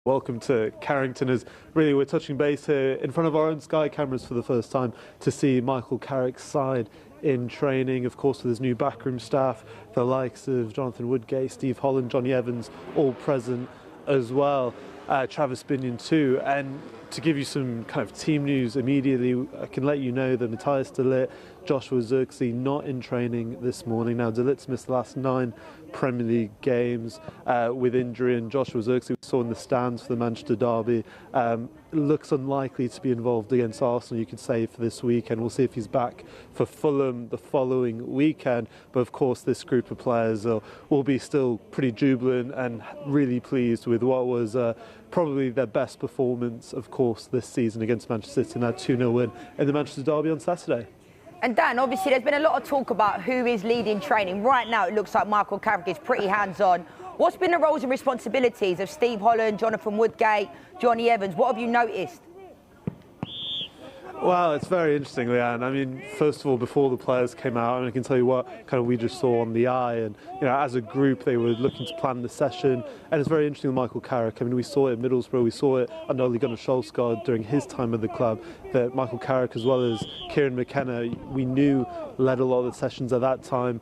Welcome to Carrington, as really we're touching base here in front of our own Sky cameras for the first time to see Michael Carrick's side in training, of course with his new backroom staff, the likes of Jonathan Woodgate, Steve Holland, Johnny Evans, all present as well, Travis Binion too. And to give you some kind of team news immediately, I can let you know that Matthias de Ligt, Joshua Zirkzee not in training this morning. Now de Ligt's missed the last 9 Premier League games with injury, and Joshua Zirkzee we saw in the stands for the Manchester derby looks unlikely to be involved against Arsenal, you could say, for this weekend. We'll see if he's back for Fulham the following weekend, but of course this group of players will be still pretty jubilant and really pleased with what was probably their best performance, of course, this season against Manchester City in that 2-0 win in the Manchester derby on Saturday. And Dan, obviously there's been a lot of talk about who is leading training. Right now it looks like Michael Carrick is pretty hands-on. What's been the roles and responsibilities of Steve Holland, Jonathan Woodgate, Johnny Evans? What have you noticed? Well, it's very interesting, Leanne. I mean, first of all, before the players came out, and I can tell you what kind of we just saw on the eye, and you know, as a group, they were looking to plan the session, and it's very interesting with Michael Carrick. I mean, we saw it at Middlesbrough, we saw it under Ole Gunnar Solskjaer during his time at the club, that Michael Carrick, as well as Kieran McKenna, we knew led a lot of the sessions at that time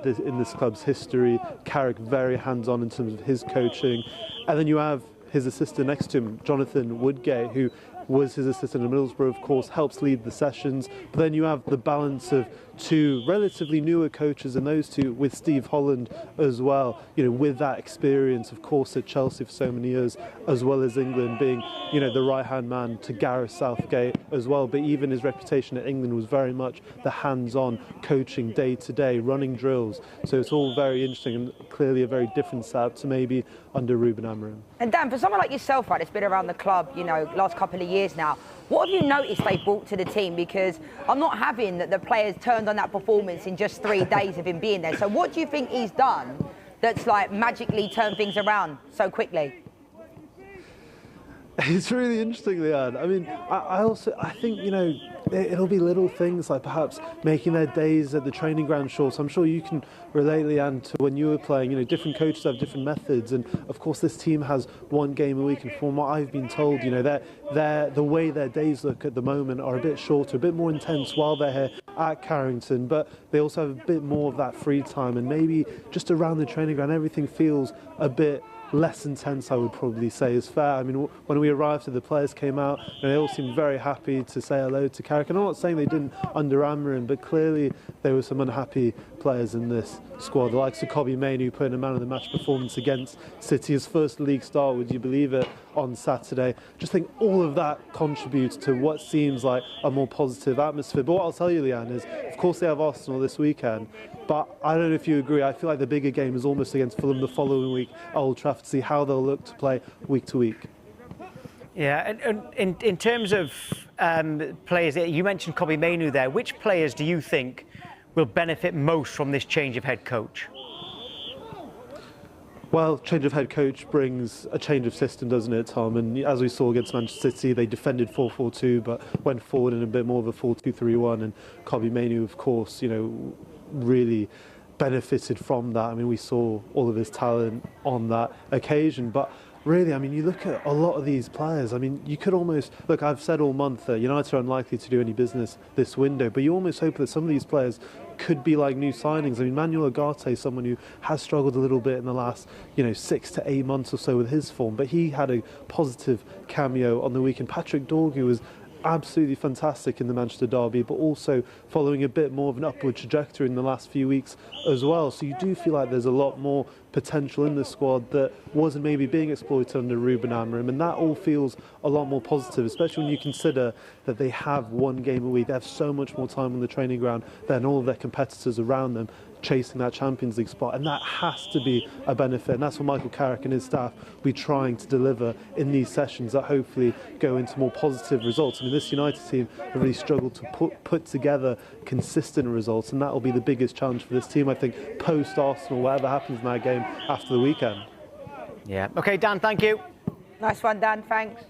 in this club's history. Carrick very hands-on in terms of his coaching, and then you have his assistant next to him, Jonathan Woodgate, who was his assistant in Middlesbrough, of course, helps lead the sessions. But then you have the balance of 2 relatively newer coaches, and those 2 with Steve Holland as well, you know, with that experience, of course, at Chelsea for so many years, as well as England, being, you know, the right-hand man to Gareth Southgate as well. But even his reputation at England was very much the hands-on coaching, day-to-day, running drills. So it's all very interesting and clearly a very different setup to maybe under Ruben Amorim. And Dan, for someone like yourself, right, that's been around the club, you know, last couple of years now, what have you noticed they brought to the team? Because I'm not having that the players turned on that performance in just 3 days of him being there. So what do you think he's done that's like magically turned things around so quickly? It's really interesting, Leanne. I mean, I think, you know, it'll be little things like perhaps making their days at the training ground short. I'm sure you can relate, Leanne, to when you were playing. You know, different coaches have different methods, and of course this team has 1 game a week, and from what I've been told, you know, the way their days look at the moment are a bit shorter, a bit more intense while they're here at Carrington, but they also have a bit more of that free time, and maybe just around the training ground everything feels a bit less intense, I would probably say, is fair. I mean, when we arrived, the players came out and they all seemed very happy to say hello to Carrick. And I'm not saying they didn't under Amorim, but clearly there were some unhappy players in this squad, the likes of Kobbie Mainoo, who put in a man of the match performance against City, his first league start, would you believe it, on Saturday. Just think all of that contributes to what seems like a more positive atmosphere. But what I'll tell you, Leanne, is of course they have Arsenal this weekend, but I don't know if you agree, I feel like the bigger game is almost against Fulham the following week at Old Trafford, to see how they'll look to play week to week. Yeah, and in terms of players, you mentioned Kobbie Mainoo there. Which players do you think will benefit most from this change of head coach? Well, change of head coach brings a change of system, doesn't it, Tom? And as we saw against Manchester City, they defended 4-4-2, but went forward in a bit more of a 4-2-3-1. And Kobbie Mainoo, of course, you know, really benefited from that. I mean, we saw all of his talent on that occasion, but really, I mean, you look at a lot of these players, I mean, you could almost, look, I've said all month that United are unlikely to do any business this window, but you almost hope that some of these players could be like new signings. I mean, Manuel Ugarte is someone who has struggled a little bit in the last, you know, 6 to 8 months or so with his form, but he had a positive cameo on the weekend. Patrick Dorgu was absolutely fantastic in the Manchester derby, but also following a bit more of an upward trajectory in the last few weeks as well. So you do feel like there's a lot more potential in the squad that wasn't maybe being exploited under Ruben Amorim, and that all feels a lot more positive, especially when you consider that they have 1 game a week. They have so much more time on the training ground than all of their competitors around them chasing that Champions League spot, and that has to be a benefit, and that's what Michael Carrick and his staff will be trying to deliver in these sessions that hopefully go into more positive results. I mean, this United team have really struggled to put together consistent results, and that will be the biggest challenge for this team, I think, post-Arsenal, whatever happens in that game after the weekend. Yeah. OK, Dan, thank you. Nice one, Dan. Thanks.